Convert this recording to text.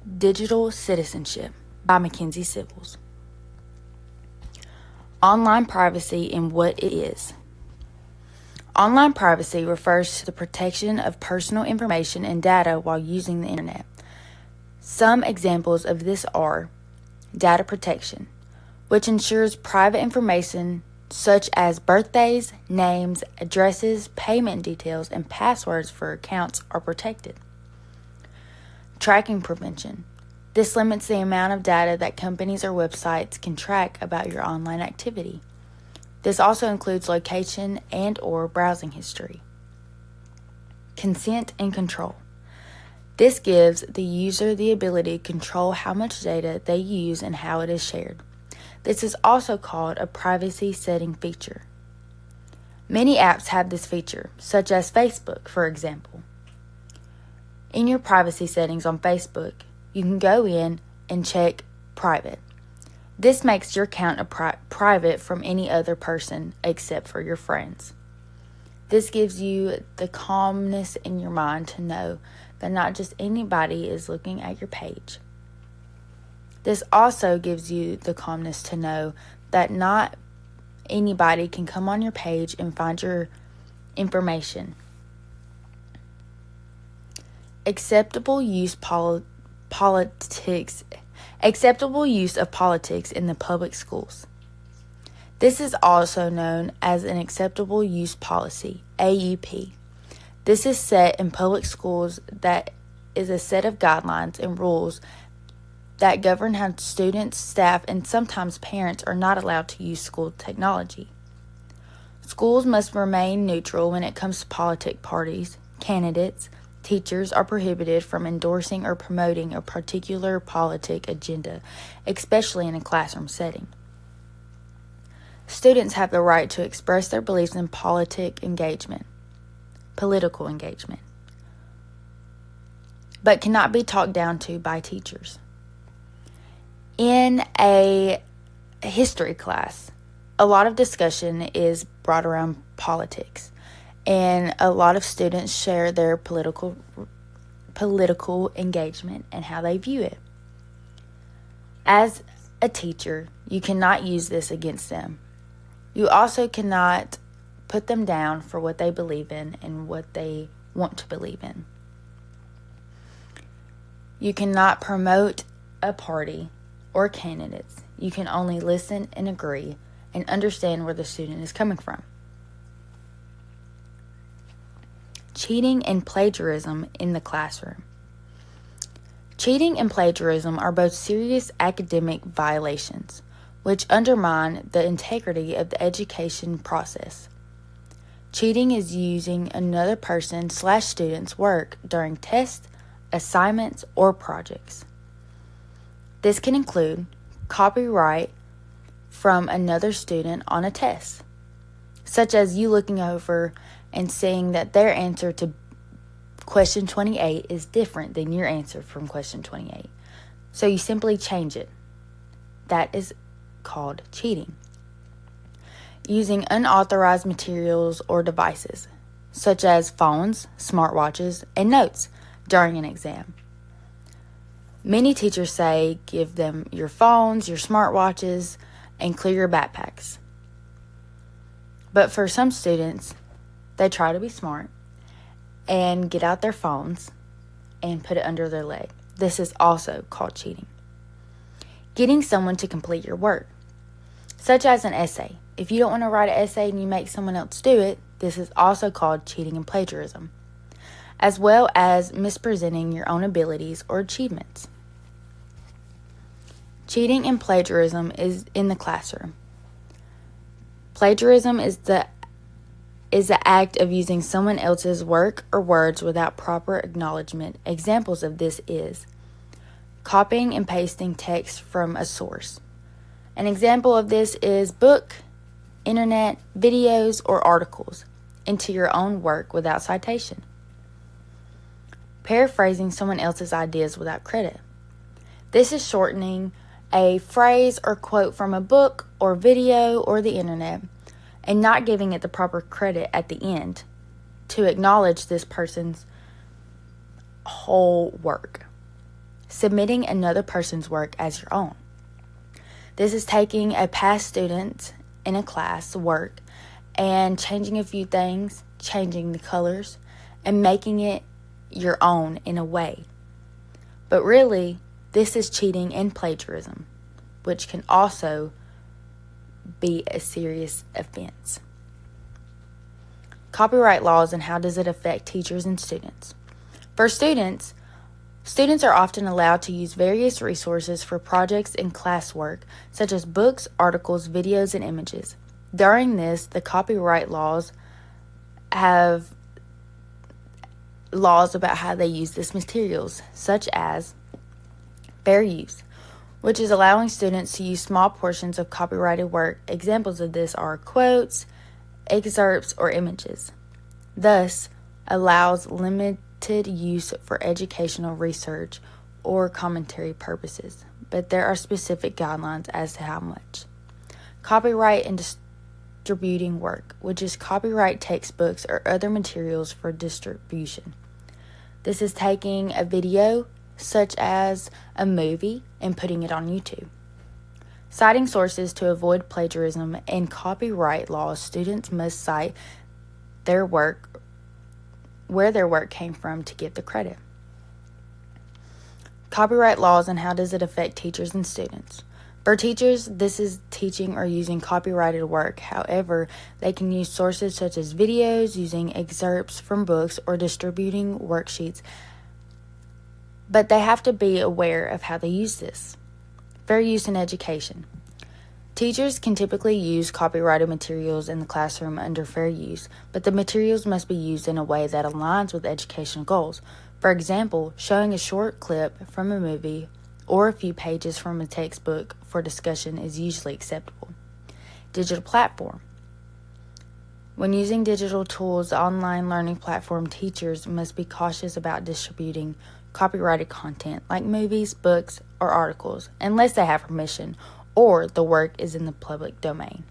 Digital Citizenship by Mackenzie Sivils. Online privacy and what it is. Online privacy refers to the protection of personal information and data while using the internet. Some examples of this are data protection, which ensures private information such as birthdays, names, addresses, payment details, and passwords for accounts are protected. Tracking prevention. This limits the amount of data that companies or websites can track about your online activity. This also includes location and/or browsing history. Consent and control. This gives the user the ability to control how much data they use and how it is shared. This is also called a privacy setting feature. Many apps have this feature, such as Facebook, for example. In your privacy settings on Facebook, you can go in and check private. This makes your account private from any other person except for your friends. This gives you the calmness in your mind to know that not just anybody is looking at your page. This also gives you the calmness to know that not anybody can come on your page and find your information. Acceptable use of politics in the public schools. This is also known as an acceptable use policy, AUP. This is set in public schools that is a set of guidelines and rules that govern how students, staff, and sometimes parents are not allowed to use school technology. Schools must remain neutral when it comes to political parties, candidates. Teachers are prohibited from endorsing or promoting a particular politic agenda, especially in a classroom setting. Students have the right to express their beliefs in political engagement, but cannot be talked down to by teachers. In a history class, a lot of discussion is brought around politics. And a lot of students share their political engagement and how they view it. As a teacher, you cannot use this against them. You also cannot put them down for what they believe in and what they want to believe in. You cannot promote a party or candidates. You can only listen and agree and understand where the student is coming from. Cheating and plagiarism in the classroom. Cheating and plagiarism are both serious academic violations, which undermine the integrity of the education process. Cheating is using another person/student's work during tests, assignments, or projects. This can include copyright from another student on a test, such as you looking over and saying that their answer to question 28 is different than your answer from question 28. So you simply change it. That is called cheating. Using unauthorized materials or devices, such as phones, smartwatches, and notes during an exam. Many teachers say give them your phones, your smartwatches, and clear your backpacks. But for some students, they try to be smart and get out their phones and put it under their leg. This is also called cheating. Getting someone to complete your work, such as an essay. If you don't want to write an essay and you make someone else do it, this is also called cheating and plagiarism, as well as mispresenting your own abilities or achievements. Cheating and plagiarism is in the classroom. Plagiarism is the act of using someone else's work or words without proper acknowledgement. Examples of this is copying and pasting text from a source. An example of this is book, internet, videos, or articles into your own work without citation. Paraphrasing someone else's ideas without credit. This is shortening a phrase or quote from a book or video or the internet and not giving it the proper credit at the end to acknowledge this person's whole work. submitting another person's work as your own. This is taking a past student in a class work and changing a few things, changing the colors, and making it your own in a way. But really, this is cheating and plagiarism, which can also be a serious offense. Copyright laws and how does it affect teachers and students? For students are often allowed to use various resources for projects and classwork, such as books, articles, videos, and images. During this, the copyright laws have laws about how they use these materials, such as fair use, which is allowing students to use small portions of copyrighted work. Examples of this are quotes, excerpts, or images. Thus, allows limited use for educational research or commentary purposes, but there are specific guidelines as to how much. Copyright and distributing work, which is copyright textbooks or other materials for distribution. This is taking a video, such as a movie, and putting it on YouTube. Citing sources to avoid plagiarism and copyright laws, students must cite their work, where their work came from, to get the credit. Copyright laws and how does it affect teachers and students? For teachers, this is teaching or using copyrighted work. However, they can use sources such as videos, using excerpts from books, or distributing worksheets, but they have to be aware of how they use this. Fair use in education. Teachers can typically use copyrighted materials in the classroom under fair use, but the materials must be used in a way that aligns with educational goals. For example, showing a short clip from a movie or a few pages from a textbook for discussion is usually acceptable. Digital platform. When using digital tools, online learning platform, teachers must be cautious about distributing copyrighted content like movies, books, or articles, unless they have permission or the work is in the public domain.